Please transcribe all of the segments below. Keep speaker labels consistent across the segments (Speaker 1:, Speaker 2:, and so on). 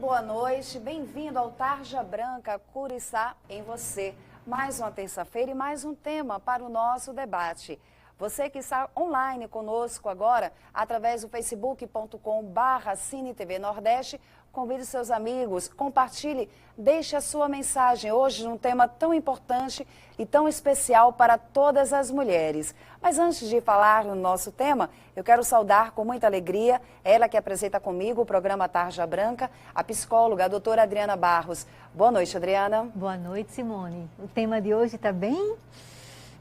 Speaker 1: boa noite. Bem-vindo ao Tarja Branca Curiçá em Você. Mais uma terça-feira e mais um tema para o nosso debate. Você que está online conosco agora, através do facebook.com/Cine TV Nordeste, convide seus amigos, compartilhe, deixe a sua mensagem hoje num tema tão importante e tão especial para todas as mulheres. Mas antes de falar no nosso tema, eu quero saudar com muita alegria ela que apresenta comigo o programa Tarja Branca, a psicóloga, a doutora Adriana Barros. Boa noite, Adriana.
Speaker 2: Boa noite, Simone. O tema de hoje está bem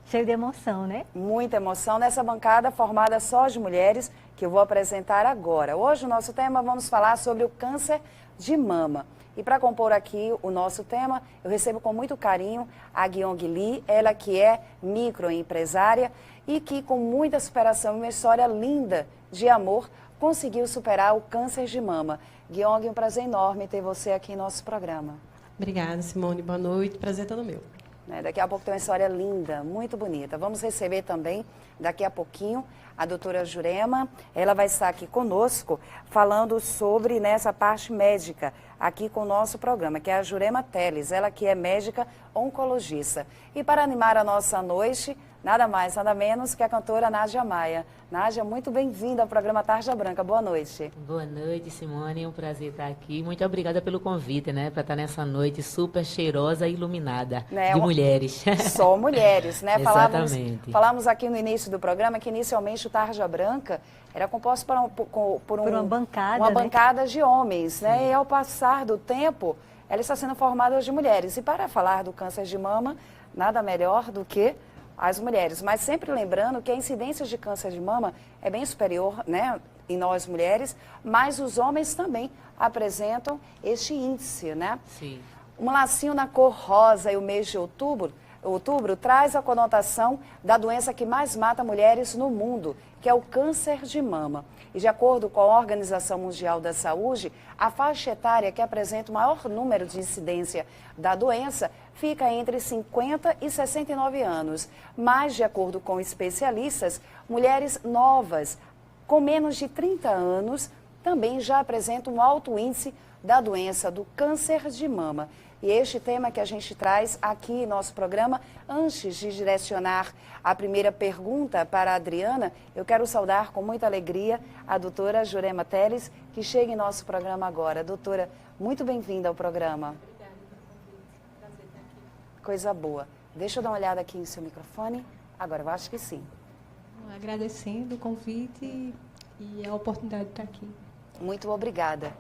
Speaker 2: cheio de emoção, né?
Speaker 1: Muita emoção nessa bancada formada só de mulheres que eu vou apresentar agora. Hoje o nosso tema, vamos falar sobre o câncer de mama. E para compor aqui o nosso tema, eu recebo com muito carinho a Gyeong Lee, ela que é microempresária e que com muita superação e uma história linda de amor, conseguiu superar o câncer de mama. Gyeong, um prazer enorme ter você aqui em nosso programa.
Speaker 3: Obrigada, Simone. Boa noite. Prazer todo meu.
Speaker 1: Daqui a pouco tem uma história linda, muito bonita. Vamos receber também, daqui a pouquinho, a doutora Jurema. Ela vai estar aqui conosco, falando sobre nessa parte médica, aqui com o nosso programa, que é a Jurema Teles, ela que é médica oncologista. E para animar a nossa noite, nada mais, nada menos que a cantora Nádia Maia. Nádia, muito bem-vinda ao programa Tarja Branca. Boa noite.
Speaker 4: Boa noite, Simone. É um prazer estar aqui. Muito obrigada pelo convite, né? Para estar nessa noite super cheirosa e iluminada de mulheres.
Speaker 1: Só mulheres, né?
Speaker 4: Exatamente.
Speaker 1: Falamos aqui no início do programa que inicialmente o Tarja Branca era composto por uma bancada de homens, né? E ao passar do tempo, ela está sendo formada de mulheres. E para falar do câncer de mama, nada melhor do que as mulheres, mas sempre lembrando que a incidência de câncer de mama é bem superior, né, em nós mulheres, mas os homens também apresentam este índice, né?
Speaker 4: Sim.
Speaker 1: Um lacinho na cor rosa e o mês de outubro traz a conotação da doença que mais mata mulheres no mundo, que é o câncer de mama. E de acordo com a Organização Mundial da Saúde, a faixa etária que apresenta o maior número de incidência da doença fica entre 50 e 69 anos. Mas, de acordo com especialistas, mulheres novas com menos de 30 anos também já apresentam um alto índice da doença do câncer de mama. E este tema que a gente traz aqui em nosso programa, antes de direcionar a primeira pergunta para a Adriana, eu quero saudar com muita alegria a doutora Jurema Teles, que chega em nosso programa agora. Doutora, muito bem-vinda ao programa.
Speaker 5: Obrigada pelo convite. Prazer estar aqui.
Speaker 1: Coisa boa. Deixa eu dar uma olhada aqui em seu microfone. Agora, eu acho que sim.
Speaker 5: Agradecendo o convite e a oportunidade de estar aqui.
Speaker 1: Muito obrigada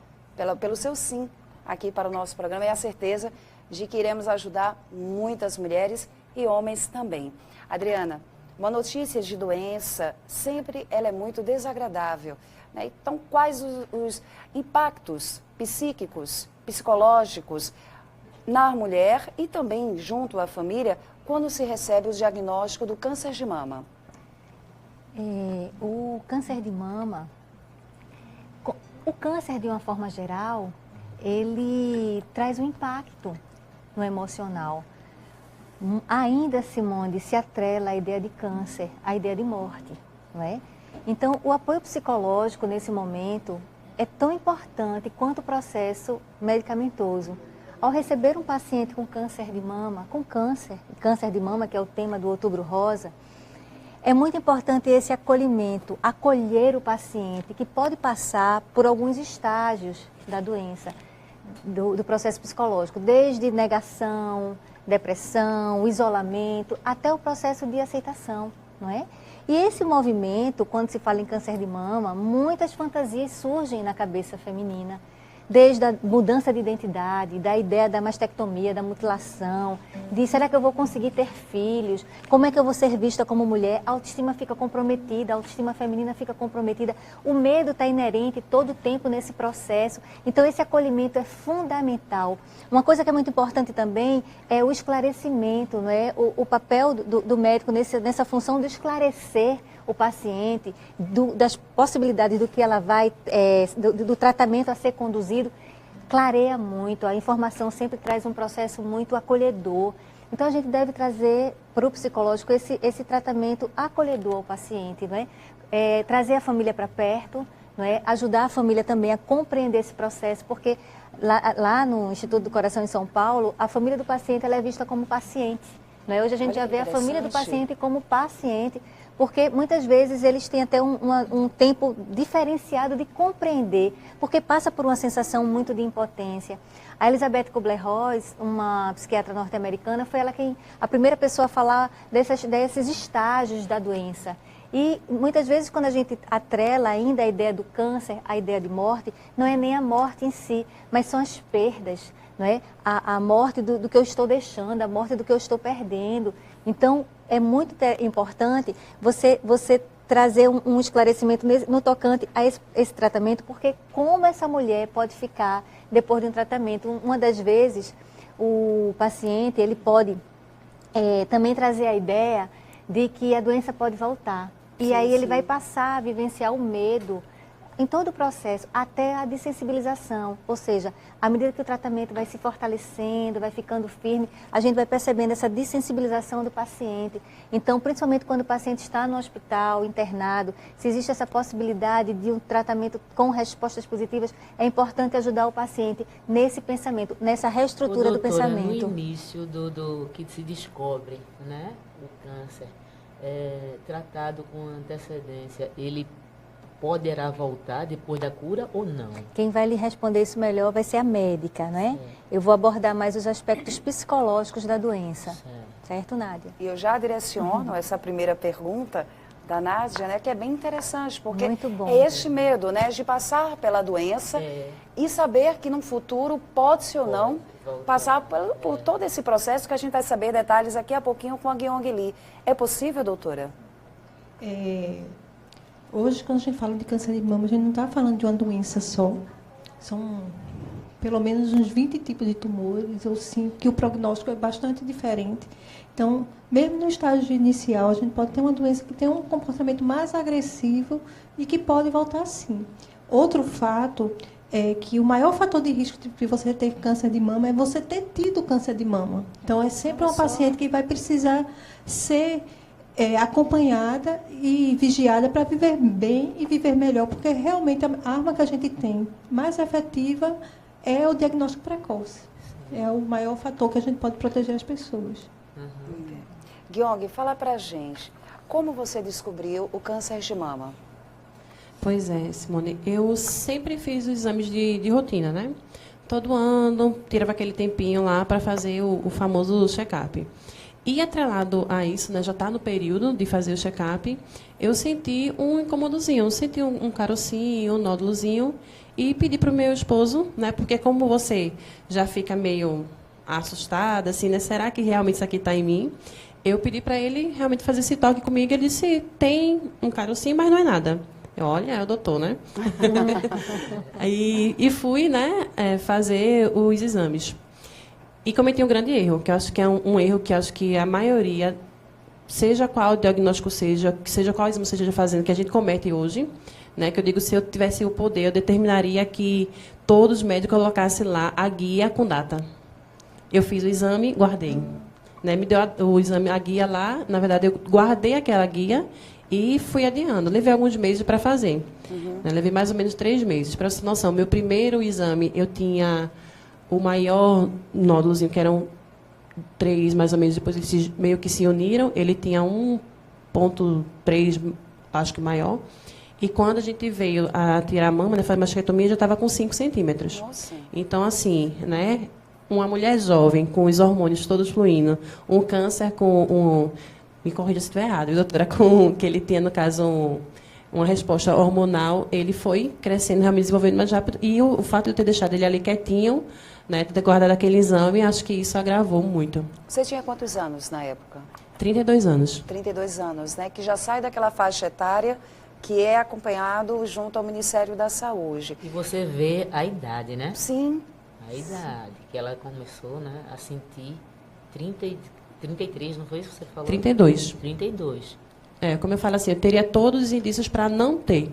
Speaker 1: pelo seu sim aqui para o nosso programa e a certeza de que iremos ajudar muitas mulheres e homens também. Adriana, uma notícia de doença, sempre ela é muito desagradável, né? Então, quais os impactos psíquicos, psicológicos na mulher e também junto à família quando se recebe o diagnóstico do câncer de mama?
Speaker 2: O câncer de mama, o câncer de uma forma geral, ele traz um impacto no emocional. Ainda, Simone, se atrela a ideia de câncer, a ideia de morte, não é? Então, o apoio psicológico nesse momento é tão importante quanto o processo medicamentoso. Ao receber um paciente com câncer de mama, câncer de mama, que é o tema do Outubro Rosa, é muito importante esse acolhimento, acolher o paciente, que pode passar por alguns estágios da doença, do processo psicológico, desde negação, depressão, isolamento, até o processo de aceitação, não é? E esse movimento, quando se fala em câncer de mama, muitas fantasias surgem na cabeça feminina, desde a mudança de identidade, da ideia da mastectomia, da mutilação, de será que eu vou conseguir ter filhos, como é que eu vou ser vista como mulher, a autoestima fica comprometida, a autoestima feminina fica comprometida, o medo está inerente todo o tempo nesse processo, então esse acolhimento é fundamental. Uma coisa que é muito importante também é o esclarecimento, não é? O papel do médico nessa função de esclarecer o paciente, das possibilidades do que ela vai, do tratamento a ser conduzido, clareia muito, a informação sempre traz um processo muito acolhedor. Então a gente deve trazer para o psicológico esse tratamento acolhedor ao paciente, não é? Trazer a família para perto, não é? Ajudar a família também a compreender esse processo, porque lá no Instituto do Coração em São Paulo, a família do paciente ela é vista como paciente. Né? Hoje a gente já vê a família do paciente como paciente, porque muitas vezes eles têm até um tempo diferenciado de compreender, porque passa por uma sensação muito de impotência. A Elizabeth Kubler-Ross, uma psiquiatra norte-americana, foi ela a primeira pessoa a falar desses estágios da doença. E muitas vezes quando a gente atrela ainda a ideia do câncer, a ideia de morte, não é nem a morte em si, mas são as perdas, não é? A morte do que eu estou deixando, a morte do que eu estou perdendo. Então, é muito importante você trazer um esclarecimento no tocante a esse tratamento, porque como essa mulher pode ficar depois de um tratamento. Uma das vezes, o paciente ele pode também trazer a ideia de que a doença pode voltar. E aí ele vai passar a vivenciar o medo em todo o processo, até a dessensibilização. Ou seja, à medida que o tratamento vai se fortalecendo, vai ficando firme, a gente vai percebendo essa dessensibilização do paciente. Então, principalmente quando o paciente está no hospital, internado, se existe essa possibilidade de um tratamento com respostas positivas, é importante ajudar o paciente nesse pensamento, nessa reestrutura do pensamento.
Speaker 4: No início do que se descobre, né, o câncer, tratado com antecedência, ele poderá voltar depois da cura ou não?
Speaker 2: Quem vai lhe responder isso melhor vai ser a médica, né? Eu vou abordar mais os aspectos psicológicos da doença. Certo, Nádia?
Speaker 1: E eu já direciono essa primeira pergunta da Nádia, né, que é bem interessante, porque é este medo, né, de passar pela doença e saber que no futuro pode-se ou não passar por todo esse processo que a gente vai saber detalhes daqui a pouquinho com a Gyong Lee. É possível, doutora?
Speaker 5: Hoje, quando a gente fala de câncer de mama, a gente não está falando de uma doença só. São pelo menos uns 20 tipos de tumores, ou sim, que o prognóstico é bastante diferente. Então, mesmo no estágio inicial, a gente pode ter uma doença que tem um comportamento mais agressivo e que pode voltar sim. Outro fato é que o maior fator de risco de você ter câncer de mama é você ter tido câncer de mama. Então, é sempre uma paciente que vai precisar ser acompanhada e vigiada para viver bem e viver melhor, porque realmente a arma que a gente tem mais efetiva é o diagnóstico precoce. É o maior fator que a gente pode proteger as pessoas.
Speaker 1: Gyong, fala pra gente, como você descobriu o câncer de mama?
Speaker 3: Pois é, Simone, eu sempre fiz os exames de rotina, né? Todo ano, tirava aquele tempinho lá para fazer o famoso check-up. E atrelado a isso, né, já está no período de fazer o check-up, eu senti um incomodozinho, eu senti um carocinho, um nódulozinho, e pedi para o meu esposo, né, porque como você já fica meio assustada, assim, né, será que realmente isso aqui está em mim? Eu pedi para ele realmente fazer esse toque comigo, ele disse, tem um carocinho, mas não é nada. Olha, é o doutor, né? e fui, né, fazer os exames. E cometi um grande erro, que eu acho que é um erro que acho que a maioria, seja qual o diagnóstico seja qual exame seja fazendo, que a gente comete hoje, né, que eu digo, se eu tivesse o poder, eu determinaria que todos os médicos colocassem lá a guia com data. Eu fiz o exame, guardei. Né, me deu o exame, a guia lá, na verdade, eu guardei aquela guia e fui adiando. Levei alguns meses para fazer. Né, levei mais ou menos 3 meses. Para você ter noção, meu primeiro exame, eu tinha o maior nódulozinho, que eram 3, mais ou menos, depois eles meio que se uniram, ele tinha 1,3, acho que maior. E quando a gente veio a tirar a mama, né, fazer mastectomia, já estava com 5 centímetros. Nossa. Então, assim, né, uma mulher jovem, com os hormônios todos fluindo, um câncer com me corrija se estiver errado, doutora, com que ele tinha, no caso, uma resposta hormonal, ele foi crescendo, realmente desenvolvendo mais rápido. E o fato de eu ter deixado ele ali quietinho, né, ter guardado aquele exame, acho que isso agravou muito.
Speaker 1: Você tinha quantos anos na época?
Speaker 3: 32 anos.
Speaker 1: 32 anos, né? Que já sai daquela faixa etária que é acompanhado junto ao Ministério da Saúde.
Speaker 4: E você vê a idade, né?
Speaker 1: Sim.
Speaker 4: A idade, que ela começou, né, a sentir 33, não foi isso que você falou?
Speaker 3: 32.
Speaker 4: 32.
Speaker 3: Como eu falo assim, eu teria todos os indícios para não ter,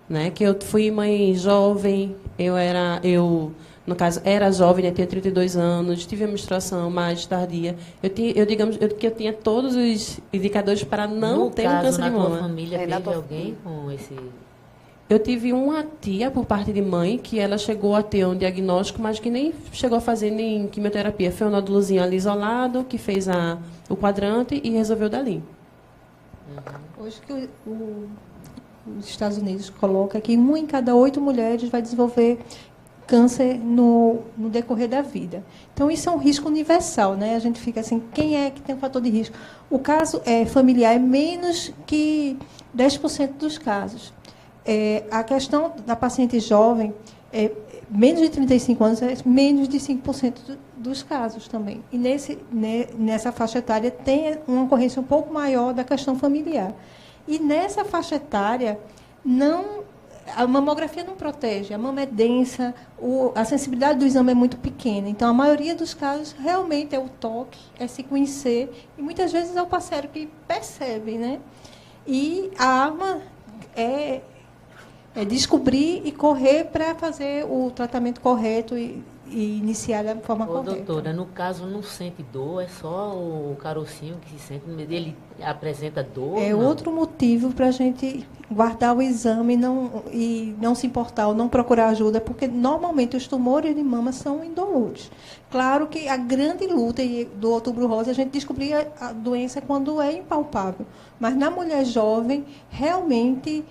Speaker 3: né? Que eu fui mãe jovem, no caso, era jovem, né? Tinha 32 anos, tive a menstruação mais tardia. Digamos que eu tinha todos os indicadores para não ter um câncer de mama.
Speaker 4: Na tua família teve alguém com esse
Speaker 3: Eu tive uma tia, por parte de mãe, que ela chegou a ter um diagnóstico, mas que nem chegou a fazer nem quimioterapia. Foi um nódulozinho ali isolado, que fez o quadrante e resolveu dali.
Speaker 5: Hoje que os Estados Unidos coloca que 1 em cada 8 mulheres vai desenvolver câncer no decorrer da vida. Então, isso é um risco universal, né? A gente fica assim, quem é que tem um fator de risco? O caso familiar é menos que 10% dos casos. A questão da paciente jovem, menos de 35 anos, é menos de 5% dos casos também. E nessa faixa etária tem uma ocorrência um pouco maior da questão familiar. E nessa faixa etária, a mamografia não protege, a mama é densa, a sensibilidade do exame é muito pequena. Então, a maioria dos casos realmente é o toque, é se conhecer, e muitas vezes é o parceiro que percebe, né? E a arma é descobrir e correr para fazer o tratamento correto e iniciar da forma correta.
Speaker 4: Doutora, no caso não sente dor, é só o carocinho que se sente, ele apresenta dor?
Speaker 5: É
Speaker 4: não?
Speaker 5: outro motivo para a gente guardar o exame e não se importar ou não procurar ajuda, porque normalmente os tumores de mama são indolutos. Claro que a grande luta do Outubro Rosa é a gente descobrir a doença quando é impalpável, mas na mulher jovem, realmente,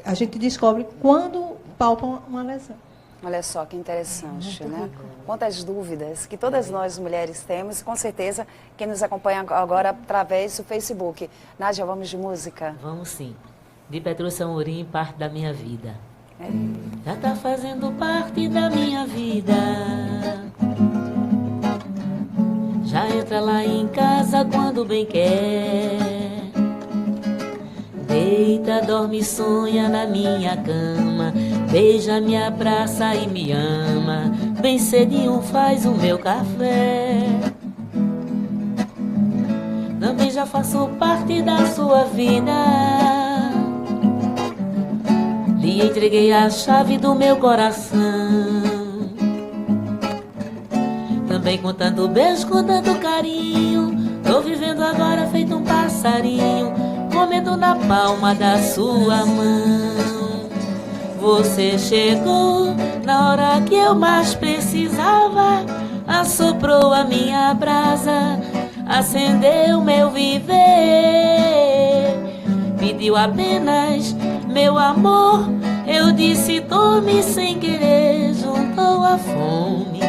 Speaker 5: a gente descobre quando palpam uma lesão.
Speaker 1: Olha só que interessante, né? Quantas dúvidas que todas nós mulheres temos, com certeza quem nos acompanha agora através do Facebook. Nádia, vamos de música?
Speaker 4: Vamos sim. De Petrúcia Amorim, parte da minha vida. Já tá fazendo parte da minha vida. Já entra lá em casa quando bem quer. Deita, dorme, sonha na minha cama. Beija, me abraça e me ama. Bem cedinho faz o meu café. Também já faço parte da sua vida. Lhe entreguei a chave do meu coração. Também com tanto beijo, com tanto carinho. Tô vivendo agora feito um passarinho, comendo na palma da sua mão. Você chegou na hora que eu mais precisava, assoprou a minha brasa, acendeu meu viver. Pediu apenas meu amor, eu disse tome sem querer. Juntou a fome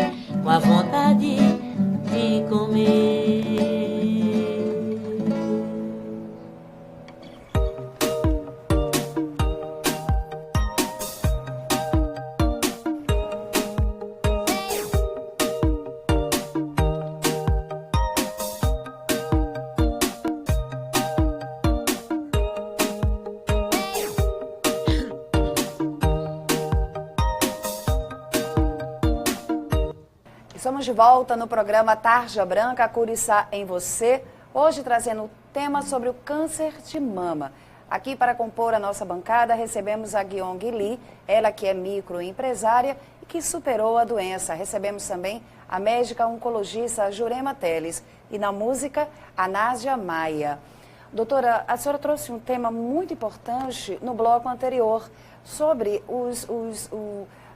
Speaker 4: com a vontade de comer.
Speaker 1: Estamos de volta no programa Tarja Branca, Curiçá em Você, hoje trazendo o tema sobre o câncer de mama. Aqui para compor a nossa bancada recebemos a Guion Guili, ela que é microempresária e que superou a doença. Recebemos também a médica oncologista Jurema Teles e na música a Nádia Maia. Doutora, a senhora trouxe um tema muito importante no bloco anterior sobre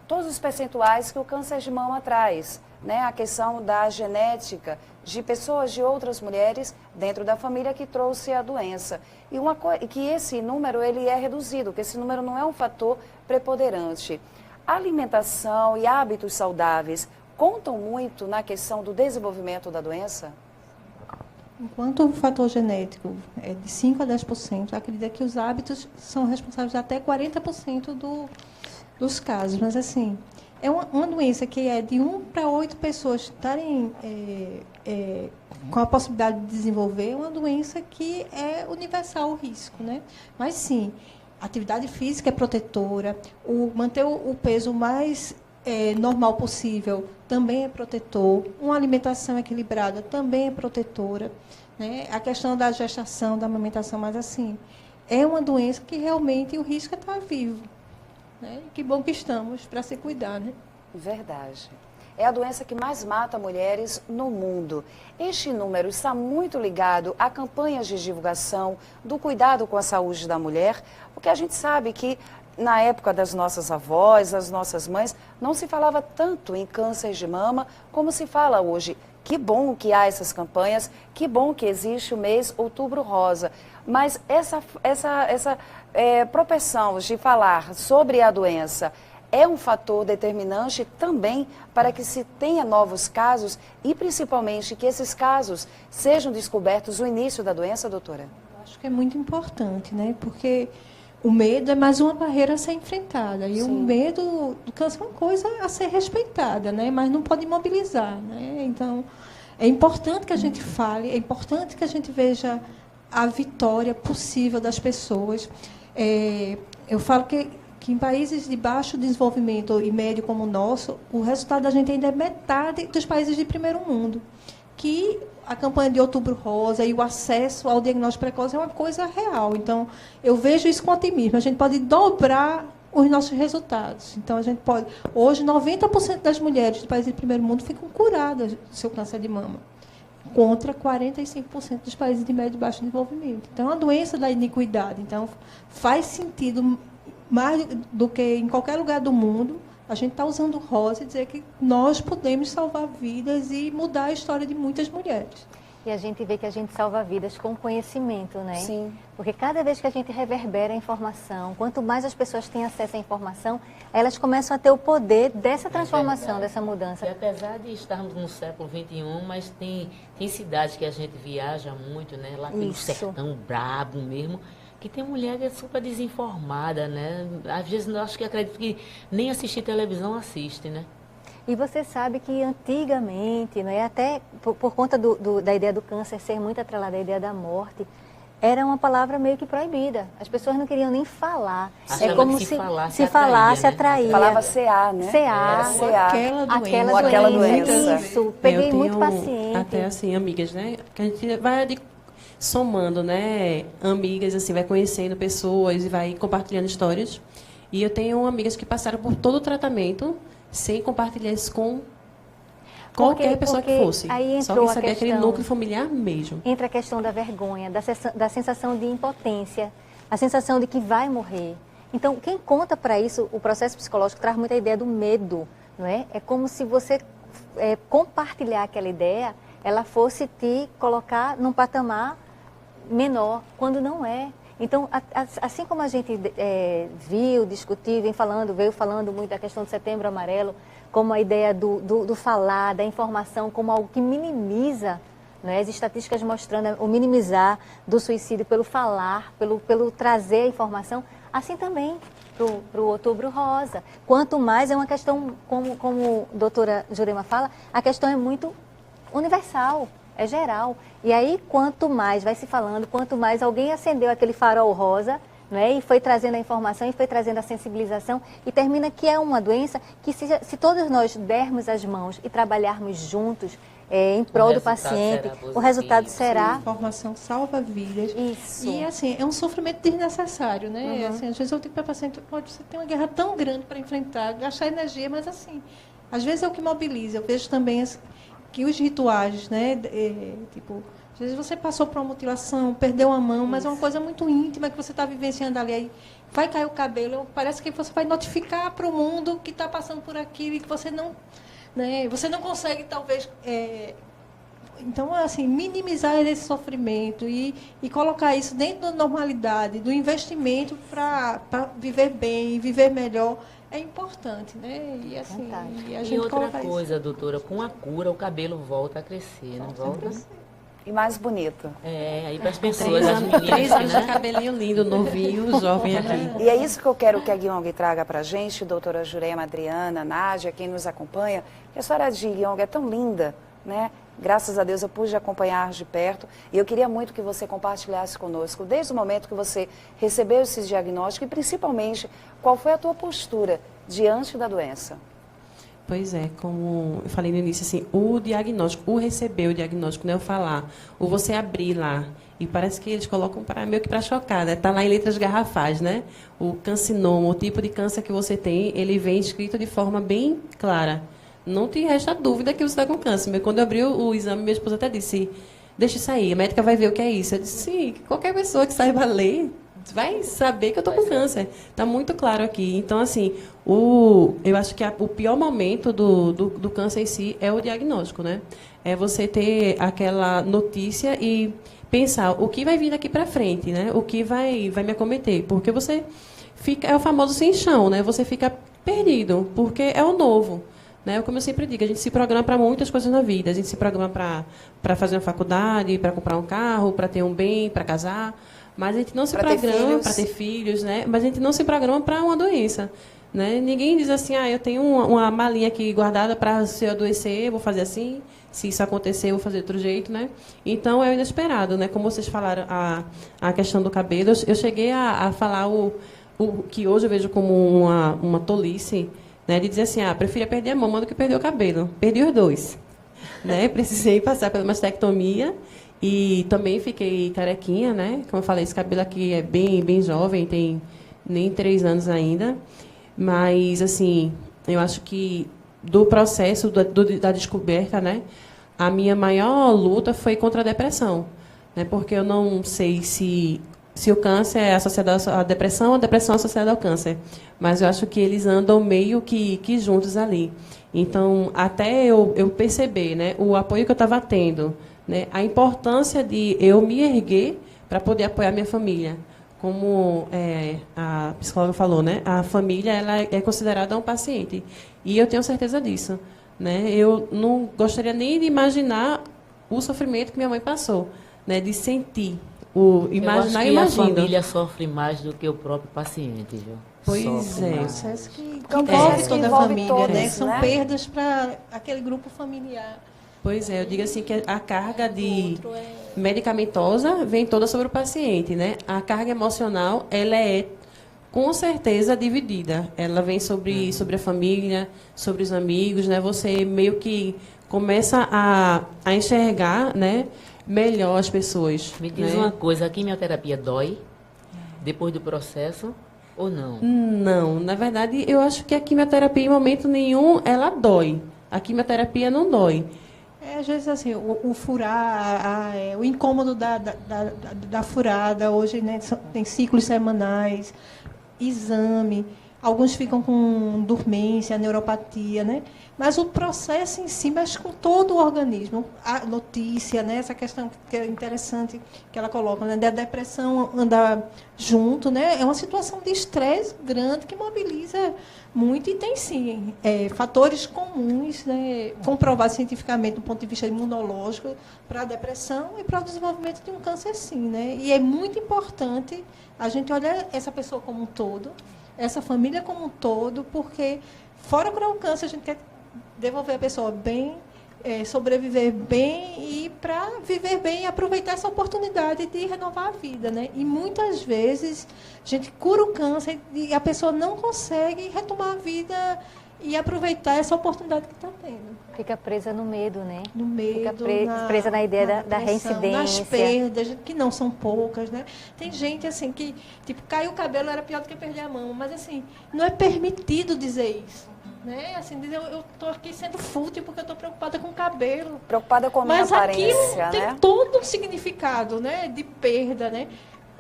Speaker 1: todos os percentuais que o câncer de mama traz, né? A questão da genética de pessoas de outras mulheres dentro da família que trouxe a doença. E que esse número ele é reduzido, que esse número não é um fator preponderante. A alimentação e hábitos saudáveis contam muito na questão do desenvolvimento da doença?
Speaker 5: Enquanto o fator genético é de 5 a 10%, acredito que os hábitos são responsáveis até 40% dos casos. Mas, assim, é uma doença que é de 1 para 8 pessoas estarem com a possibilidade de desenvolver, é uma doença que é universal o risco, né? Mas, sim, atividade física é protetora, manter o peso mais normal possível também é protetor, uma alimentação equilibrada também é protetora, né? A questão da gestação, da amamentação, mas, assim, é uma doença que realmente o risco é estar vivo. Né? Que bom que estamos para se cuidar, né?
Speaker 1: Verdade. é a doença que mais mata mulheres no mundo. Este número está muito ligado a campanhas de divulgação do cuidado com a saúde da mulher, porque a gente sabe que na época das nossas avós, das nossas mães, não se falava tanto em câncer de mama como se fala hoje. Que bom que há essas campanhas, que bom que existe o mês Outubro Rosa. Mas essa propensão de falar sobre a doença é um fator determinante também para que se tenha novos casos e principalmente que esses casos sejam descobertos no início da doença, doutora?
Speaker 5: Acho que é muito importante, né? Porque o medo é mais uma barreira a ser enfrentada. E o medo do câncer é uma coisa a ser respeitada, né? Mas não pode imobilizar, né? Então, é importante que a gente fale, é importante que a gente veja a vitória possível das pessoas. Eu falo que em países de baixo desenvolvimento e médio como o nosso, o resultado da gente ainda é metade dos países de primeiro mundo. Que a campanha de Outubro Rosa e o acesso ao diagnóstico precoce é uma coisa real. Então, eu vejo isso com otimismo. A gente pode dobrar os nossos resultados. Então, a gente pode... Hoje, 90% das mulheres do país de primeiro mundo ficam curadas do seu câncer de mama, contra 45% dos países de médio e baixo desenvolvimento. Então, é uma doença da iniquidade. Então, faz sentido, mais do que em qualquer lugar do mundo, a gente está usando o rosa e dizer que nós podemos salvar vidas e mudar a história de muitas mulheres.
Speaker 2: E a gente vê que a gente salva vidas com conhecimento, né?
Speaker 1: Sim.
Speaker 2: Porque cada vez que a gente reverbera a informação, quanto mais as pessoas têm acesso à informação, elas começam a ter o poder dessa transformação, dessa mudança.
Speaker 4: E apesar de estarmos no século XXI, mas tem cidades que a gente viaja muito, né? Lá pelo sertão brabo mesmo, que tem mulher que é super desinformada, né? Às vezes eu acho que acredito que nem assistir televisão assiste, né?
Speaker 2: E você sabe que antigamente, né, até por conta da ideia do câncer ser muito atrelada à ideia da morte, era uma palavra meio que proibida. As pessoas não queriam nem falar.
Speaker 4: Achava
Speaker 2: é como
Speaker 4: que
Speaker 2: se falasse, atraía.
Speaker 1: Falava CA, né?
Speaker 2: CA.
Speaker 1: Aquela doença.
Speaker 2: Isso, peguei
Speaker 3: Eu
Speaker 2: muito
Speaker 3: tenho
Speaker 2: paciente.
Speaker 3: até assim, amigas, né? Que a gente vai somando, né? Amigas, assim, vai conhecendo pessoas e vai compartilhando histórias. E eu tenho amigas que passaram por todo o tratamento sem compartilhar isso com qualquer pessoa que fosse.
Speaker 2: Aí
Speaker 3: Só
Speaker 2: entrou
Speaker 3: que saber aquele núcleo familiar mesmo.
Speaker 2: Entra a questão da vergonha, da sensação de impotência, a sensação de que vai morrer. Então, quem conta para isso, o processo psicológico traz muita ideia do medo, não é? É como se você compartilhar aquela ideia, ela fosse te colocar num patamar menor, quando não é. Então, assim como a gente viu, discutiu, veio falando muito da questão do Setembro Amarelo, como a ideia do falar, da informação, como algo que minimiza, né? As estatísticas mostrando o minimizar do suicídio pelo falar, pelo trazer a informação, assim também para o Outubro Rosa. Quanto mais é uma questão, como a doutora Jurema fala, a questão é muito universal. É geral. E aí, quanto mais vai se falando, quanto mais alguém acendeu aquele farol rosa, né, e foi trazendo a informação, e foi trazendo a sensibilização, e termina que é uma doença que, se todos nós dermos as mãos e trabalharmos juntos em prol do paciente, o resultado será...
Speaker 5: A informação salva vidas.
Speaker 2: Isso.
Speaker 5: E, assim, é um sofrimento desnecessário, né? Assim, às vezes eu digo para o paciente, pode você ter uma guerra tão grande para enfrentar, gastar energia, mas, assim, às vezes é o que mobiliza. Eu vejo também... que os rituais, né, tipo, às vezes você passou por uma mutilação, perdeu a mão, mas é uma coisa muito íntima que você está vivenciando ali, aí vai cair o cabelo, parece que você vai notificar para o mundo que está passando por aquilo e que você não, né, você não consegue, talvez, então, assim, minimizar esse sofrimento e colocar isso dentro da normalidade, do investimento para viver bem, viver melhor, é importante, né? E assim,
Speaker 4: e outra coisa, doutora, com a cura o cabelo volta a crescer, não volta?
Speaker 1: E mais bonito.
Speaker 4: Aí para as pessoas, as meninas,
Speaker 3: 3 anos
Speaker 4: né?
Speaker 3: de cabelinho lindo, novinho, jovem aqui.
Speaker 1: E é isso que eu quero que a Guiong traga para a gente, doutora Jurema, Adriana, Nádia, quem nos acompanha. A história de Guiong é tão linda, né? Graças a Deus eu pude acompanhar de perto e eu queria muito que você compartilhasse conosco, desde o momento que você recebeu esses diagnósticos e principalmente qual foi a tua postura diante da doença.
Speaker 3: Pois é, como eu falei no início, assim, o diagnóstico, o receber o diagnóstico, não é o falar, o você abrir lá, e parece que eles colocam meio que para chocar, né? Está lá em letras garrafais, né? O carcinoma, o tipo de câncer que você tem, ele vem escrito de forma bem clara não te resta dúvida que você está com câncer. Mas quando eu abri o exame, minha esposa até disse, deixa isso aí, a médica vai ver o que é isso. Eu disse, sim, qualquer pessoa que saiba ler vai saber que eu estou com câncer. Está muito claro aqui. Então, assim, eu acho que o pior momento do câncer em si é o diagnóstico, né? É você ter aquela notícia e pensar o que vai vir daqui para frente, né? O que vai me acometer. Porque você fica, é o famoso sem chão, né? Você fica perdido, porque é o novo. Né? Como eu sempre digo, a gente se programa para muitas coisas na vida. A gente se programa para fazer uma faculdade, para comprar um carro, para ter um bem, para casar. Mas a gente não se programa para ter filhos, né? Mas a gente não se programa para uma doença. Né? Ninguém diz assim, eu tenho uma malinha aqui guardada para se eu adoecer, vou fazer assim. Se isso acontecer, eu vou fazer de outro jeito, né? Então, é o inesperado, né? Como vocês falaram, a questão do cabelo. Eu cheguei a falar o que hoje eu vejo como uma tolice, né? De dizer assim, prefiro perder a mama do que perder o cabelo. Perdi os dois. Né? Precisei passar pela mastectomia e também fiquei carequinha, né? Como eu falei, esse cabelo aqui é bem, bem jovem, tem nem 3 anos ainda. Mas, assim, eu acho que do processo da descoberta, né? A minha maior luta foi contra a depressão, né? Porque eu não sei se o câncer é associado à depressão, a depressão é associada ao câncer. Mas eu acho que eles andam meio que juntos ali. Então, até eu perceber, né, o apoio que eu estava tendo, né, a importância de eu me erguer para poder apoiar minha família. Como a psicóloga falou, né, a família ela é considerada um paciente. E eu tenho certeza disso. Né? Eu não gostaria nem de imaginar o sofrimento que minha mãe passou, né, de sentir. Imaginar, eu
Speaker 4: acho que
Speaker 3: imagino.
Speaker 4: a família sofre mais do que o próprio paciente, viu?
Speaker 3: Pois
Speaker 4: Sofre
Speaker 3: é.
Speaker 5: Um
Speaker 4: mais.
Speaker 5: processo que
Speaker 1: Envolve
Speaker 5: envolve toda a
Speaker 1: envolve
Speaker 5: família,
Speaker 1: todos,
Speaker 5: né? São
Speaker 1: né?
Speaker 5: perdas para aquele grupo familiar.
Speaker 3: Pois é, eu digo assim que a carga de
Speaker 5: Outro é...
Speaker 3: medicamentosa vem toda sobre o paciente, né? A carga emocional, ela é com certeza dividida. Ela vem sobre a família, sobre os amigos, né? Você meio que começa a enxergar, né, melhor as pessoas.
Speaker 4: Me diz
Speaker 3: né?
Speaker 4: uma coisa, a quimioterapia dói depois do processo ou não?
Speaker 3: Não, na verdade, eu acho que a quimioterapia, em momento nenhum, ela dói. A quimioterapia não dói.
Speaker 5: Às vezes, assim, o furar, o incômodo da furada, hoje, né, tem ciclos semanais, exame, alguns ficam com dormência, neuropatia, né? Mas o processo em si mexe com todo o organismo. A notícia, né? Essa questão que é interessante que ela coloca, né? Da depressão andar junto, né? É uma situação de estresse grande que mobiliza muito e tem, sim, fatores comuns, né? Comprovados cientificamente do ponto de vista imunológico para a depressão e para o desenvolvimento de um câncer, sim, né? E é muito importante a gente olhar essa pessoa como um todo, essa família como um todo, porque fora curar o câncer, a gente quer devolver a pessoa bem, sobreviver bem e para viver bem e aproveitar essa oportunidade de renovar a vida, né? E muitas vezes a gente cura o câncer e a pessoa não consegue retomar a vida e aproveitar essa oportunidade que está tendo.
Speaker 2: Fica presa no medo, né?
Speaker 5: No medo,
Speaker 2: Fica presa na ideia da
Speaker 5: depressão,
Speaker 2: reincidência.
Speaker 5: nas perdas, que não são poucas, né? Tem gente, assim, que, tipo, caiu o cabelo era pior do que perder a mão, mas, assim, não é permitido dizer isso, né? Assim, dizer, eu estou aqui sendo fútil porque eu estou preocupada com o cabelo.
Speaker 1: Preocupada com a minha
Speaker 5: Mas aquilo
Speaker 1: aparência,
Speaker 5: tem
Speaker 1: né?
Speaker 5: todo um significado, né? De perda, né?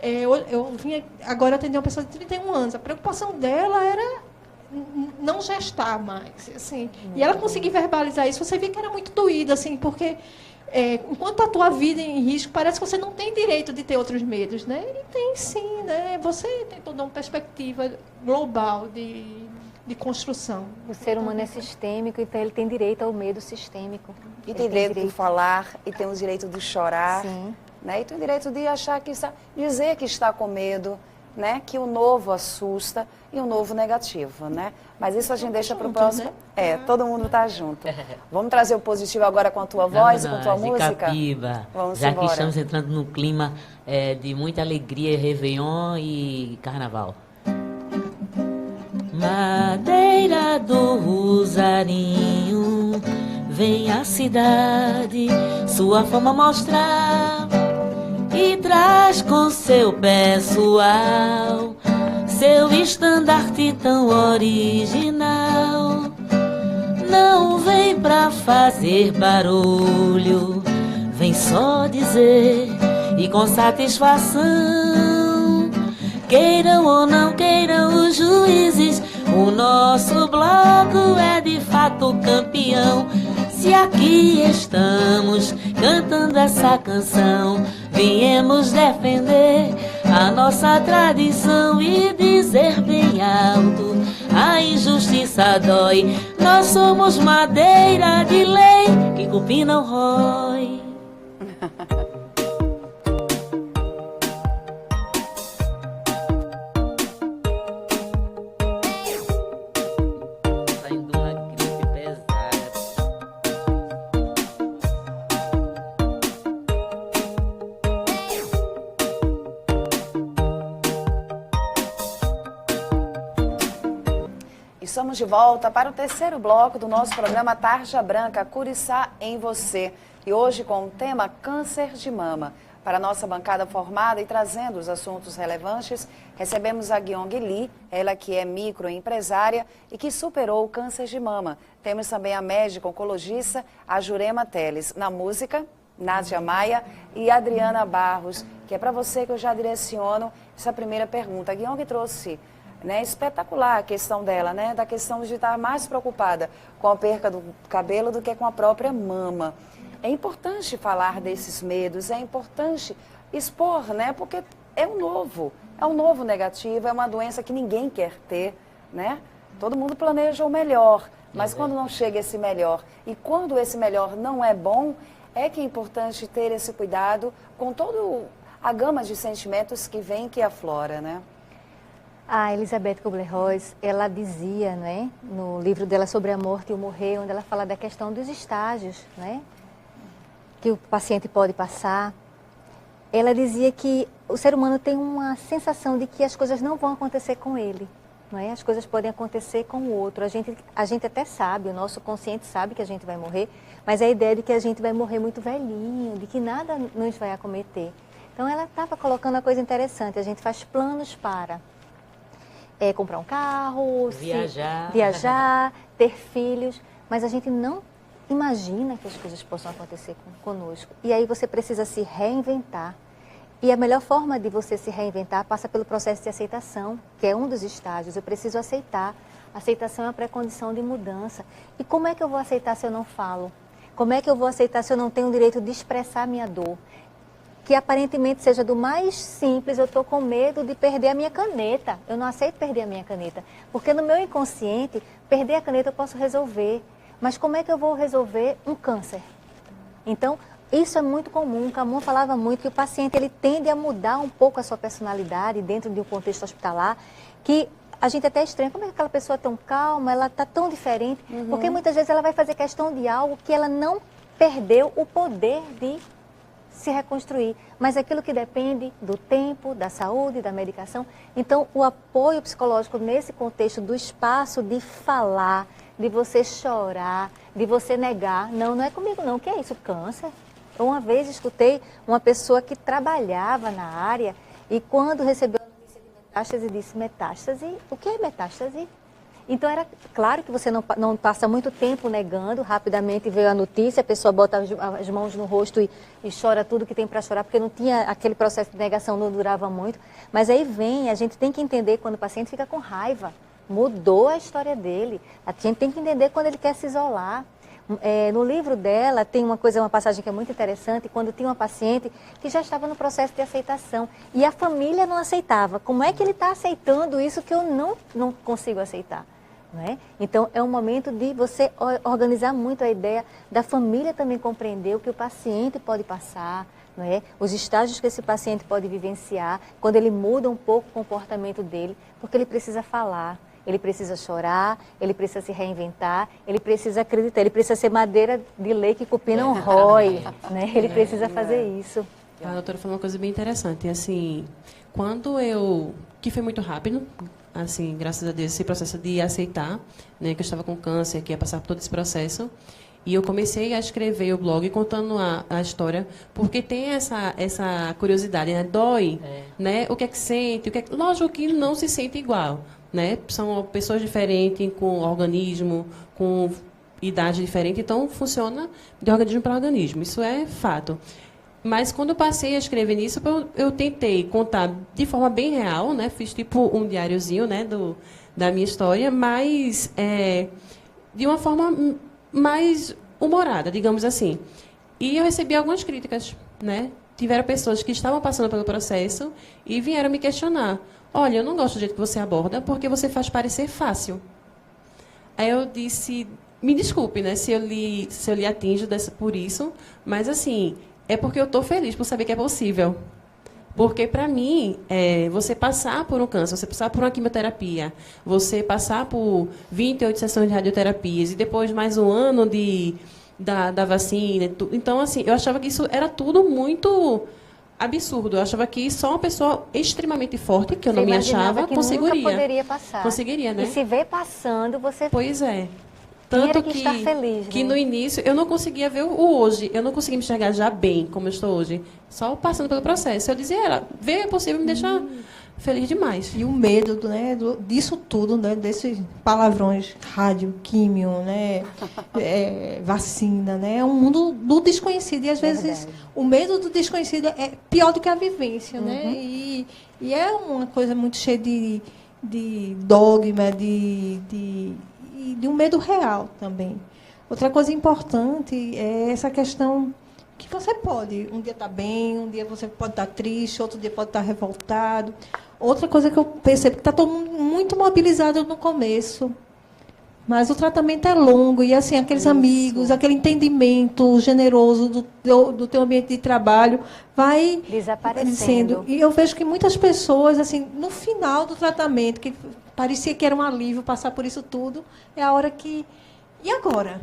Speaker 5: Eu vim agora atender uma pessoa de 31 anos, a preocupação dela era não gestar mais, assim. E ela conseguir verbalizar isso, você vê que era muito doída, assim, porque enquanto a tua vida em risco, parece que você não tem direito de ter outros medos, né? E tem sim, né? Você tem toda uma perspectiva global de construção.
Speaker 2: O ser humano é sistêmico, então ele tem direito ao medo sistêmico.
Speaker 1: E
Speaker 2: Ele
Speaker 1: tem direito de falar, e tem o direito de chorar,
Speaker 2: Sim.
Speaker 1: né? E tem o direito de achar que está, dizer que está com medo, né? Que o novo assusta e o novo negativo, né? Mas isso a gente deixa para o próximo.
Speaker 5: Né?
Speaker 1: Todo mundo está junto. Vamos trazer o positivo agora com a tua voz, com a tua
Speaker 4: de
Speaker 1: música?
Speaker 4: Capiba.
Speaker 1: Vamos
Speaker 4: Já
Speaker 1: embora.
Speaker 4: que estamos entrando num clima de muita alegria, Réveillon e Carnaval. Madeira do Rosarinho, vem a cidade sua fama mostrar e traz com seu pessoal seu estandarte tão original. Não vem pra fazer barulho, vem só dizer e com satisfação. Queiram ou não queiram os juízes, o nosso bloco é de fato campeão. Se aqui estamos cantando essa canção, viemos defender a nossa tradição e dizer bem alto: a injustiça dói. Nós somos madeira de lei que cupim não rói. Saindo uma gripe pesada.
Speaker 1: Estamos de volta para o terceiro bloco do nosso programa Tarja Branca, Curiçá em Você. E hoje com o tema câncer de mama. Para a nossa bancada formada e trazendo os assuntos relevantes, recebemos a Gyong Lee, ela que é microempresária e que superou o câncer de mama. Temos também a médica oncologista, a Jurema Teles. Na música, Nádia Maia e Adriana Barros, que é para você que eu já direciono essa primeira pergunta. A Gyong trouxe, né, espetacular a questão dela, né, da questão de estar mais preocupada com a perca do cabelo do que com a própria mama. É importante falar desses medos, é importante expor, né, porque é um novo negativo, é uma doença que ninguém quer ter, né? Todo mundo planeja o melhor, mas quando não chega esse melhor e quando esse melhor não é bom, é que é importante ter esse cuidado com toda a gama de sentimentos que vem, que aflora, né?
Speaker 2: A Elizabeth Kubler-Ross, ela dizia, né, no livro dela sobre a morte e o morrer, onde ela fala da questão dos estágios, né, que o paciente pode passar. Ela dizia que o ser humano tem uma sensação de que as coisas não vão acontecer com ele, não é? As coisas podem acontecer com o outro. A gente até sabe, o nosso consciente sabe que a gente vai morrer, mas a ideia de que a gente vai morrer muito velhinho, de que nada nos vai acometer. Então ela estava colocando uma coisa interessante, a gente faz planos para comprar um carro, viajar, ter filhos, mas a gente não imagina que as coisas possam acontecer conosco. E aí você precisa se reinventar. E a melhor forma de você se reinventar passa pelo processo de aceitação, que é um dos estágios. Eu preciso aceitar. Aceitação é uma pré-condição de mudança. E como é que eu vou aceitar se eu não falo? Como é que eu vou aceitar se eu não tenho o direito de expressar a minha dor? Que aparentemente seja do mais simples, eu estou com medo de perder a minha caneta. Eu não aceito perder a minha caneta. Porque no meu inconsciente, perder a caneta eu posso resolver. Mas como é que eu vou resolver um câncer? Então, isso é muito comum. O Camon falava muito que o paciente ele tende a mudar um pouco a sua personalidade dentro de um contexto hospitalar, que a gente até estranha. Como é que aquela pessoa é tão calma, ela está tão diferente? Porque muitas vezes ela vai fazer questão de algo que ela não perdeu o poder de se reconstruir, mas aquilo que depende do tempo, da saúde, da medicação. Então, o apoio psicológico nesse contexto do espaço de falar, de você chorar, de você negar. Não, não é comigo não, o que é isso? Câncer? Eu uma vez escutei uma pessoa que trabalhava na área e quando recebeu a notícia de metástase, disse: metástase? O que é metástase? Então, era claro que você não passa muito tempo negando, rapidamente veio a notícia, a pessoa bota as mãos no rosto e chora tudo que tem para chorar, porque não tinha aquele processo de negação, não durava muito. Mas aí vem, a gente tem que entender quando o paciente fica com raiva, mudou a história dele. A gente tem que entender quando ele quer se isolar. No livro dela tem uma passagem que é muito interessante, quando tinha uma paciente que já estava no processo de aceitação e a família não aceitava. Como é que ele está aceitando isso que eu não consigo aceitar? Não é? Então, é um momento de você organizar muito a ideia da família também compreender o que o paciente pode passar, não é? Os estágios que esse paciente pode vivenciar, quando ele muda um pouco o comportamento dele, porque ele precisa falar, ele precisa chorar, ele precisa se reinventar, ele precisa acreditar, ele precisa ser madeira de lei que cupim não rói, né? Ele precisa fazer isso.
Speaker 3: A doutora falou uma coisa bem interessante, assim, que foi muito rápido, assim, graças a Deus, esse processo de aceitar, né, que eu estava com câncer, que ia passar por todo esse processo, e eu comecei a escrever o blog contando a história, porque tem essa curiosidade, né, dói, né, o que é que sente, lógico que não se sente igual, né, são pessoas diferentes, com organismo, com idade diferente, então funciona de organismo para organismo. Isso é fato. Mas quando eu passei a escrever nisso, eu tentei contar de forma bem real, né? Fiz tipo um diáriozinho, né, da minha história, mas de uma forma mais humorada, digamos assim. E eu recebi algumas críticas, né? Tiveram pessoas que estavam passando pelo processo e vieram me questionar. Olha, eu não gosto do jeito que você aborda, porque você faz parecer fácil. Aí eu disse, me desculpe, né, se eu lhe atinjo por isso, mas assim, é porque eu estou feliz por saber que é possível. Porque, para mim, você passar por um câncer, você passar por uma quimioterapia, você passar por 28 sessões de radioterapias e depois mais um ano da vacina. Então, assim, eu achava que isso era tudo muito absurdo. Eu achava que só uma pessoa extremamente forte, que eu não me achava, conseguiria.
Speaker 2: Nunca poderia passar.
Speaker 3: Conseguiria, né?
Speaker 2: E se vê passando, você...
Speaker 3: Pois é.
Speaker 2: Tanto que está feliz,
Speaker 3: que
Speaker 2: né?
Speaker 3: no início eu não conseguia ver o hoje, eu não conseguia me enxergar já bem como eu estou hoje, só passando pelo processo. Eu dizia, ver é possível me deixar feliz demais.
Speaker 5: E o medo, né, disso tudo, né, desses palavrões, rádio, químio, né, vacina, né, é um mundo do desconhecido. E às vezes o medo do desconhecido é pior do que a vivência, né? E é uma coisa muito cheia de dogma, de um medo real também. Outra coisa importante é essa questão que você pode, um dia estar bem, um dia você pode estar triste, outro dia pode estar revoltado. Outra coisa que eu percebo que está todo mundo muito mobilizado no começo, mas o tratamento é longo e assim aqueles amigos, aquele entendimento generoso do teu ambiente de trabalho vai
Speaker 2: desaparecendo.
Speaker 5: E eu vejo que muitas pessoas, assim, no final do tratamento, que parecia que era um alívio passar por isso tudo, é a hora que... E agora?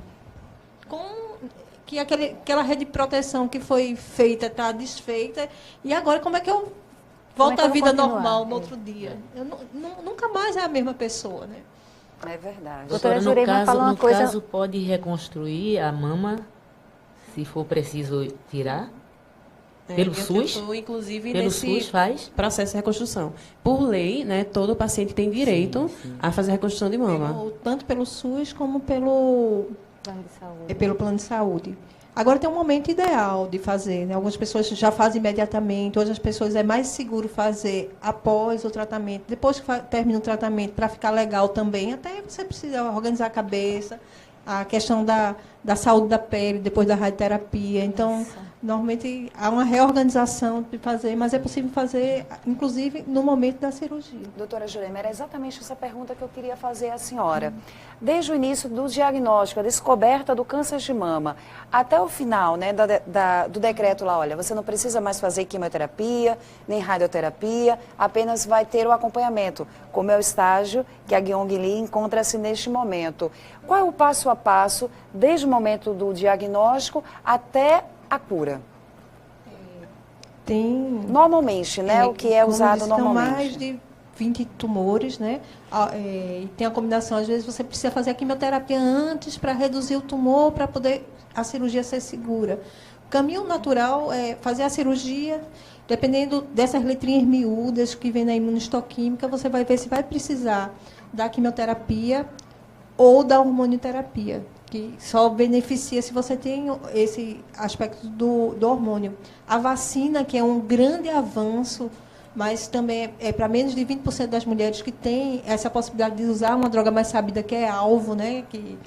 Speaker 5: Que aquela rede de proteção que foi feita está desfeita, e agora como é que eu volto à vida normal no outro dia? Eu nunca mais é a mesma pessoa, né?
Speaker 1: É verdade.
Speaker 2: Doutora
Speaker 4: Agora,
Speaker 2: Jurema falou uma
Speaker 4: no
Speaker 2: coisa...
Speaker 4: caso, pode reconstruir a mama, se for preciso tirar? Pelo SUS?
Speaker 3: Inclusive,
Speaker 4: Pelo
Speaker 3: nesse
Speaker 4: SUS faz?
Speaker 3: processo de reconstrução. Por lei, né, todo paciente tem direito a fazer reconstrução de mama.
Speaker 5: Tanto pelo SUS como pelo plano de saúde. Agora tem um momento ideal de fazer, né? Algumas pessoas já fazem imediatamente, outras pessoas é mais seguro fazer após o tratamento, depois que termina o tratamento, para ficar legal também. Até você precisa organizar a cabeça, a questão da saúde da pele, depois da radioterapia. Então, normalmente há uma reorganização de fazer, mas é possível fazer, inclusive, no momento da cirurgia.
Speaker 1: Doutora Jurema, era exatamente essa pergunta que eu queria fazer à senhora. Desde o início do diagnóstico, a descoberta do câncer de mama, até o final, né, do decreto lá, olha, você não precisa mais fazer quimioterapia, nem radioterapia, apenas vai ter o acompanhamento, como é o estágio que a Gyong Lee encontra-se neste momento. Qual é o passo a passo, desde o momento do diagnóstico até a cura? Normalmente, né? O que é usado normalmente.
Speaker 5: São mais de 20 tumores, né? E tem a combinação, às vezes você precisa fazer a quimioterapia antes para reduzir o tumor, para poder a cirurgia ser segura. O caminho natural é fazer a cirurgia, dependendo dessas letrinhas miúdas que vem na imunistoquímica, você vai ver se vai precisar da quimioterapia ou da hormonioterapia, que só beneficia se você tem esse aspecto do hormônio. A vacina, que é um grande avanço, mas também é para menos de 20% das mulheres que têm essa possibilidade de usar uma droga mais sabida, que é alvo, né, que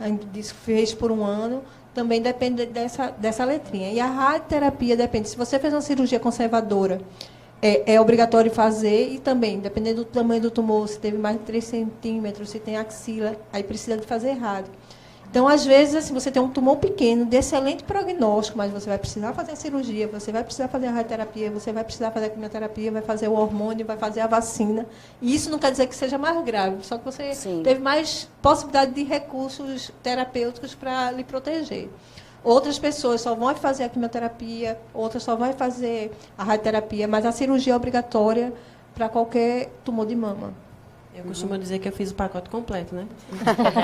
Speaker 5: a gente fez por um ano, também depende dessa letrinha. E a radioterapia depende. Se você fez uma cirurgia conservadora, é obrigatório fazer, e também, dependendo do tamanho do tumor, se teve mais de 3 centímetros, se tem axila, aí precisa de fazer rádio. Então, às vezes, assim, você tem um tumor pequeno, de excelente prognóstico, mas você vai precisar fazer a cirurgia, você vai precisar fazer a radioterapia, você vai precisar fazer a quimioterapia, vai fazer o hormônio, vai fazer a vacina. E isso não quer dizer que seja mais grave, só que você teve mais possibilidade de recursos terapêuticos para lhe proteger. Outras pessoas só vão fazer a quimioterapia, outras só vão fazer a radioterapia, mas a cirurgia é obrigatória para qualquer tumor de mama.
Speaker 3: Eu costumo dizer que eu fiz o pacote completo, né?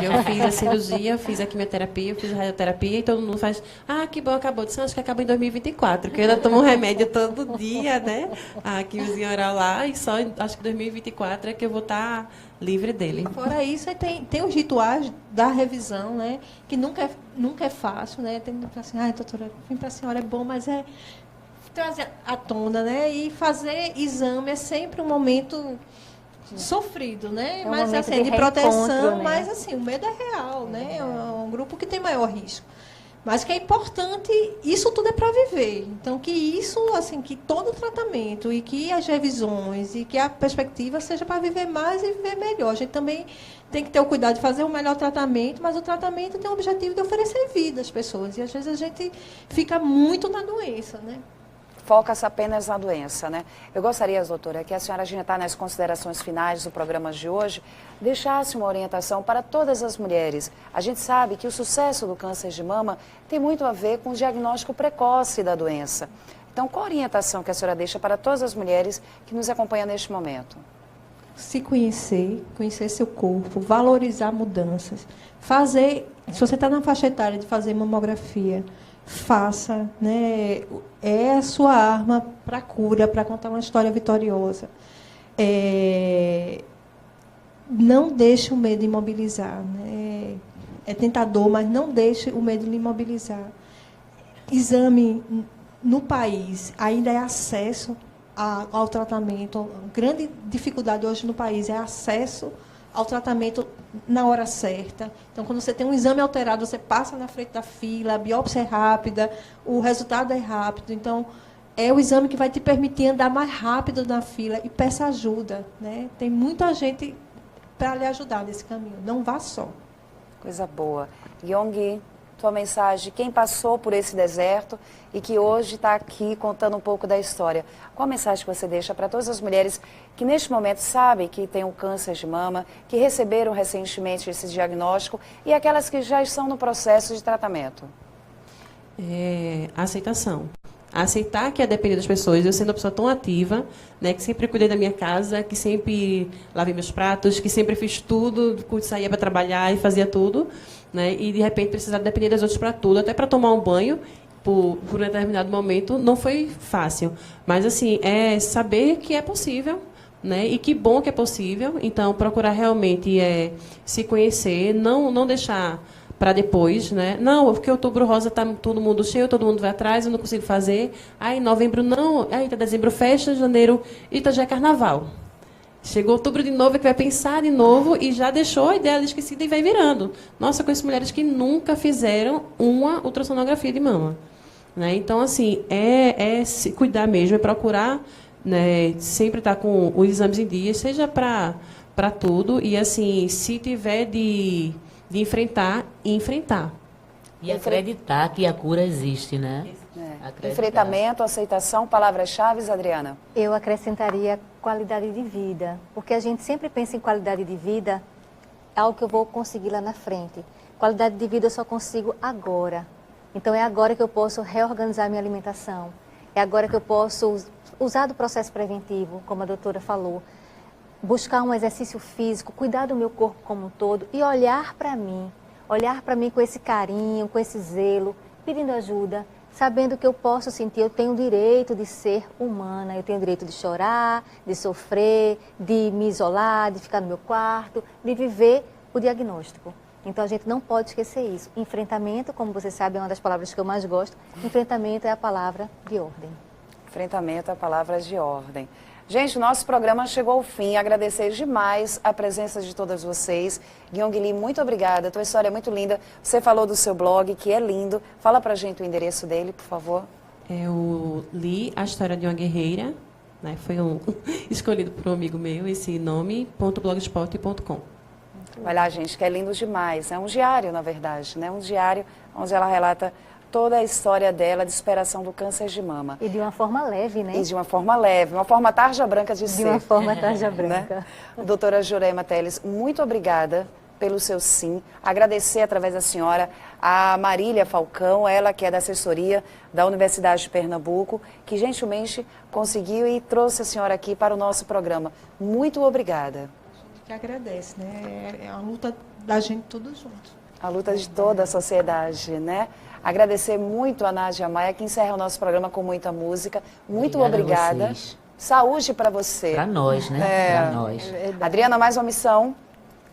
Speaker 3: Eu fiz a cirurgia, eu fiz a quimioterapia, eu fiz a radioterapia e todo mundo faz, que bom, acabou. Disse, acho que acaba em 2024, que eu ainda tomo um remédio todo dia, né? A quimiozinha oral lá, e só acho que 2024 é que eu vou estar livre dele.
Speaker 5: Fora isso, aí tem os rituais da revisão, né? Que nunca é fácil, né? Tem que falar assim, doutora, vim para a senhora é bom, mas é trazer à tona, né? E fazer exame é sempre um momento sofrido, né?
Speaker 2: Um
Speaker 5: mas
Speaker 2: momento
Speaker 5: assim, de proteção,
Speaker 2: né?
Speaker 5: Mas assim, o medo é real, né? É um grupo que tem maior risco. Mas que é importante, isso tudo é para viver. Então, que isso, assim, que todo o tratamento e que as revisões e que a perspectiva seja para viver mais e viver melhor. A gente também tem que ter o cuidado de fazer o melhor tratamento, mas o tratamento tem o objetivo de oferecer vida às pessoas. E, às vezes, a gente fica muito na doença, né?
Speaker 1: Foca-se apenas na doença, né? Eu gostaria, doutora, que a senhora, a gente está nas considerações finais do programa de hoje, deixasse uma orientação para todas as mulheres. A gente sabe que o sucesso do câncer de mama tem muito a ver com o diagnóstico precoce da doença. Então, qual a orientação que a senhora deixa para todas as mulheres que nos acompanham neste momento?
Speaker 5: Se conhecer seu corpo, valorizar mudanças, fazer, se você está na faixa etária de fazer mamografia, faça, né? É a sua arma para a cura, para contar uma história vitoriosa. Não deixe o medo imobilizar, né? É tentador, mas não deixe o medo lhe imobilizar. Exame no país ainda é acesso ao tratamento. A grande dificuldade hoje no país é acesso ao tratamento na hora certa. Então, quando você tem um exame alterado, você passa na frente da fila, a biópsia é rápida, o resultado é rápido. Então, é o exame que vai te permitir andar mais rápido na fila e peça ajuda, né? Tem muita gente para lhe ajudar nesse caminho. Não vá só.
Speaker 1: Coisa boa. Yong, tua mensagem, quem passou por esse deserto e que hoje está aqui contando um pouco da história. Qual a mensagem que você deixa para todas as mulheres que neste momento sabem que têm um câncer de mama, que receberam recentemente esse diagnóstico e aquelas que já estão no processo de tratamento?
Speaker 3: Aceitação. Aceitar que é depender das pessoas. Eu sendo uma pessoa tão ativa, né, que sempre cuidei da minha casa, que sempre lavei meus pratos, que sempre fiz tudo, saía para trabalhar e fazia tudo, né, e de repente precisar depender das outras para tudo, até para tomar um banho, por um determinado momento, não foi fácil. Mas, assim, é saber que é possível, né, e que bom que é possível. Então, procurar realmente se conhecer, não deixar para depois, né? Não, porque outubro rosa está todo mundo cheio, todo mundo vai atrás, eu não consigo fazer. Aí, novembro não, aí, dezembro fecha, janeiro, e já é carnaval. Chegou outubro de novo, é que vai pensar de novo e já deixou a ideia esquecida e vai virando. Nossa, eu conheço mulheres que nunca fizeram uma ultrassonografia de mama. Né? Então, assim, se cuidar mesmo, é procurar, né, sempre estar com os exames em dia, seja para tudo, e, assim, se tiver de enfrentar.
Speaker 4: E acreditar que a cura existe, né?
Speaker 1: Enfrentamento, aceitação, palavras-chave, Adriana?
Speaker 2: Eu acrescentaria qualidade de vida, porque a gente sempre pensa em qualidade de vida, é algo que eu vou conseguir lá na frente. Qualidade de vida eu só consigo agora. Então, é agora que eu posso reorganizar minha alimentação. É agora que eu posso usar do processo preventivo, como a doutora falou. Buscar um exercício físico, cuidar do meu corpo como um todo e olhar para mim com esse carinho, com esse zelo, pedindo ajuda, sabendo que eu posso sentir, eu tenho o direito de ser humana, eu tenho o direito de chorar, de sofrer, de me isolar, de ficar no meu quarto, de viver o diagnóstico. Então, a gente não pode esquecer isso. Enfrentamento, como você sabe, é uma das palavras que eu mais gosto. Enfrentamento é a palavra de ordem.
Speaker 1: Enfrentamento é a palavra de ordem. Gente, o nosso programa chegou ao fim. Agradecer demais a presença de todas vocês. Yong Lee, muito obrigada. Tua história é muito linda. Você falou do seu blog, que é lindo. Fala pra gente o endereço dele, por favor.
Speaker 3: Eu li A História de uma Guerreira, né? Foi escolhido por um amigo meu, esse nome, .blogspot.com.
Speaker 1: Vai lá, gente, que é lindo demais. É um diário, na verdade, né? Um diário onde ela relata toda a história dela de superação do câncer de mama.
Speaker 2: E de uma forma leve, né?
Speaker 1: E de uma forma leve, uma forma tarja branca de ser.
Speaker 2: De uma forma tarja branca.
Speaker 1: Né? Doutora Jurema Teles, muito obrigada pelo seu sim. Agradecer através da senhora a Marília Falcão, ela que é da assessoria da Universidade de Pernambuco, que gentilmente conseguiu e trouxe a senhora aqui para o nosso programa. Muito obrigada.
Speaker 5: que agradece, né? É a luta da gente todos juntos.
Speaker 1: A luta de toda a sociedade, né? Agradecer muito a Nádia Maia, que encerra o nosso programa com muita música. Muito
Speaker 4: Obrigada a
Speaker 1: obrigada.
Speaker 4: vocês.
Speaker 1: Saúde para você.
Speaker 4: Pra nós, né? Pra nós.
Speaker 1: Adriana, mais uma missão.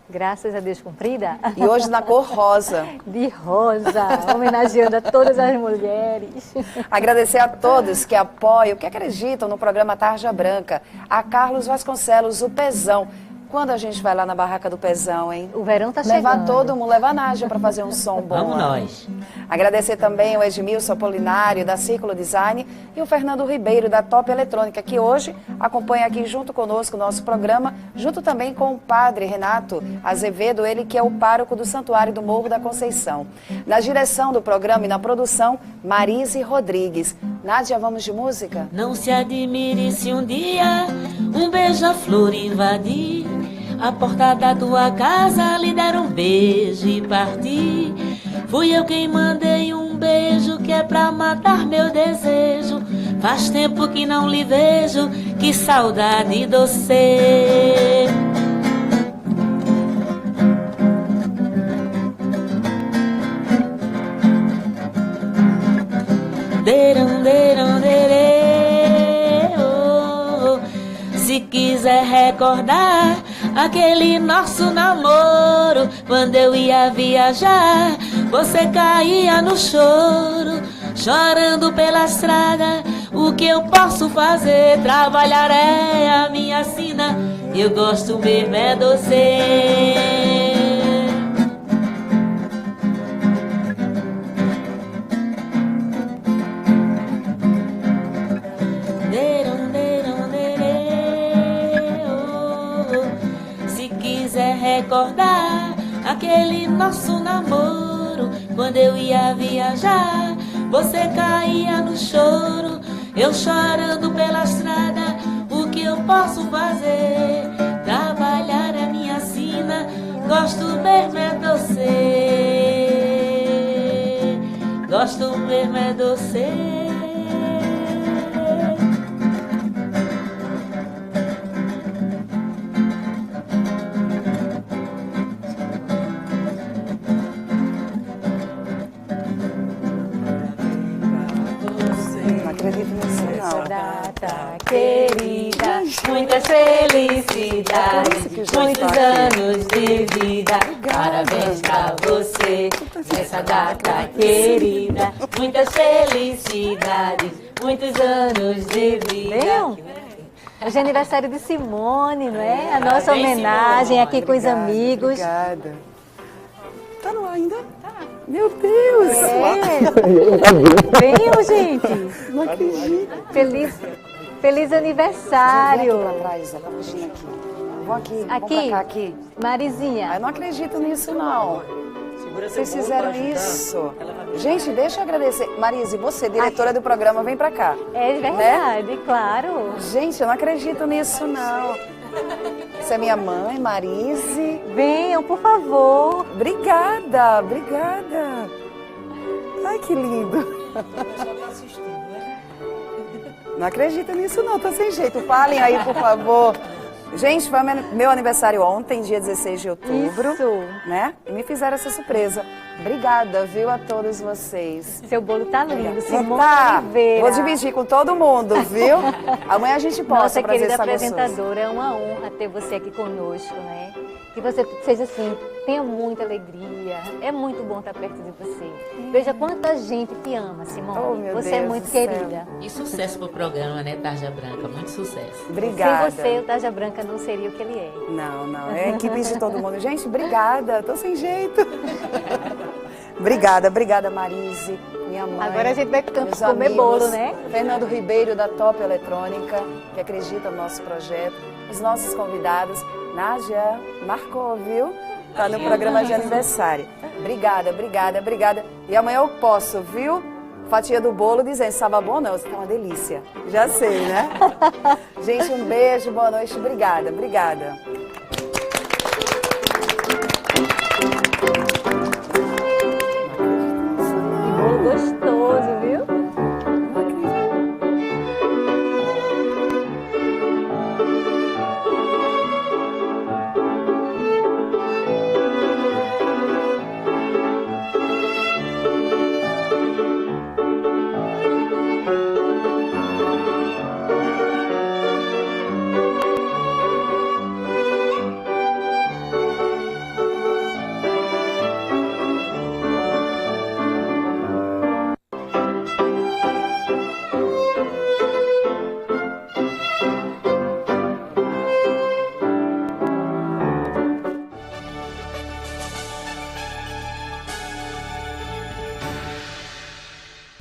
Speaker 2: Graças a Deus cumprida.
Speaker 1: E hoje na cor rosa.
Speaker 2: De rosa, homenageando a todas as mulheres.
Speaker 1: Agradecer a todos que apoiam, que acreditam no programa Tarja Branca. A Carlos Vasconcelos, o Pezão. Quando a gente vai lá na barraca do Pezão, hein?
Speaker 2: O verão tá
Speaker 1: Levar
Speaker 2: chegando.
Speaker 1: todo mundo, levar a Nádia para fazer um som bom.
Speaker 4: Vamos
Speaker 1: lá.
Speaker 4: nós.
Speaker 1: Agradecer também o Edmilson Apolinário, da Círculo Design, e o Fernando Ribeiro, da Top Eletrônica, que hoje acompanha aqui junto conosco o nosso programa, junto também com o padre Renato Azevedo, ele que é o pároco do Santuário do Morro da Conceição. Na direção do programa e na produção, Marise Rodrigues. Nádia, vamos de música?
Speaker 4: Não se admire se um dia um beija-flor invadir a porta da tua casa, lhe der um beijo e partir. Fui eu quem mandei um beijo que é pra matar meu desejo. Faz tempo que não lhe vejo, que saudade doce. Deram, deram, derê, oh. Se quiser recordar aquele nosso namoro, quando eu ia viajar, você caía no choro, chorando pela estrada. O que eu posso fazer? Trabalhar é a minha sina, eu gosto mesmo é doce. Recordar aquele nosso namoro, quando eu ia viajar, você caía no choro, eu chorando pela estrada. O que eu posso fazer? Trabalhar é minha sina, gosto mesmo é doce, gosto mesmo é doce. Data querida, muitas felicidades, muitos anos de vida. Parabéns pra você nessa data querida, muitas felicidades, muitos anos de vida.
Speaker 2: Viu? Hoje é aniversário de Simone, não é? A nossa
Speaker 4: Parabéns,
Speaker 2: homenagem
Speaker 4: Simone.
Speaker 2: aqui com os amigos.
Speaker 1: Obrigada. Tá no ar ainda? Tá. Meu Deus!
Speaker 2: Venham, gente.
Speaker 1: Não acredito.
Speaker 2: Feliz aniversário.
Speaker 1: Vem aqui pra trás, ela tá fugindo aqui. Vão aqui, vamos
Speaker 2: Aqui,
Speaker 1: pra cá, aqui.
Speaker 2: Marizinha.
Speaker 1: Eu não acredito nisso, não. Vocês fizeram isso. Gente, deixa eu agradecer. Marise, você, diretora do programa, vem pra cá.
Speaker 2: É verdade, claro.
Speaker 1: Gente, eu não acredito nisso, não. Você é minha mãe, Marise.
Speaker 2: Venham, por favor.
Speaker 1: Obrigada, obrigada. Ai, que lindo. Não acredito nisso, não. Tô sem jeito. Falem aí, por favor. Gente, foi meu aniversário ontem, dia 16 de outubro.
Speaker 2: Isso.
Speaker 1: Né? E me fizeram essa surpresa. Obrigada, viu, a todos vocês.
Speaker 2: Seu bolo tá lindo, Simone
Speaker 1: Tá,
Speaker 2: Oliveira.
Speaker 1: vou dividir com todo mundo, viu? Amanhã a gente posta
Speaker 2: Nossa
Speaker 1: pra ver
Speaker 2: querida
Speaker 1: se tá gostoso.
Speaker 2: apresentadora, é uma honra ter você aqui conosco, né? Que você seja assim, tenha muita alegria. É muito bom estar perto de você. Veja quanta gente te ama, Simone.
Speaker 1: Oh, meu
Speaker 2: você é
Speaker 1: Deus
Speaker 2: muito
Speaker 1: do céu.
Speaker 2: querida.
Speaker 4: E sucesso pro programa, né, Tarja Branca? Muito sucesso.
Speaker 1: Obrigada.
Speaker 2: Sem você, o Tarja Branca não seria o que ele é.
Speaker 1: Não, não. É a equipe de todo mundo. Gente, obrigada. Tô sem jeito. Obrigada, obrigada, Marise, minha mãe.
Speaker 2: Agora a gente vai
Speaker 1: meus
Speaker 2: comer
Speaker 1: amigos,
Speaker 2: bolo, né?
Speaker 1: Fernando Ribeiro, da Top Eletrônica, que acredita no nosso projeto. Os nossos convidados. Nádia, marcou, viu? Tá no programa de aniversário. Obrigada, obrigada, obrigada. E amanhã eu posso, viu? Fatia do bolo dizendo, estava bom não, você tá uma delícia. Já sei, né? Gente, um beijo, boa noite, obrigada, obrigada.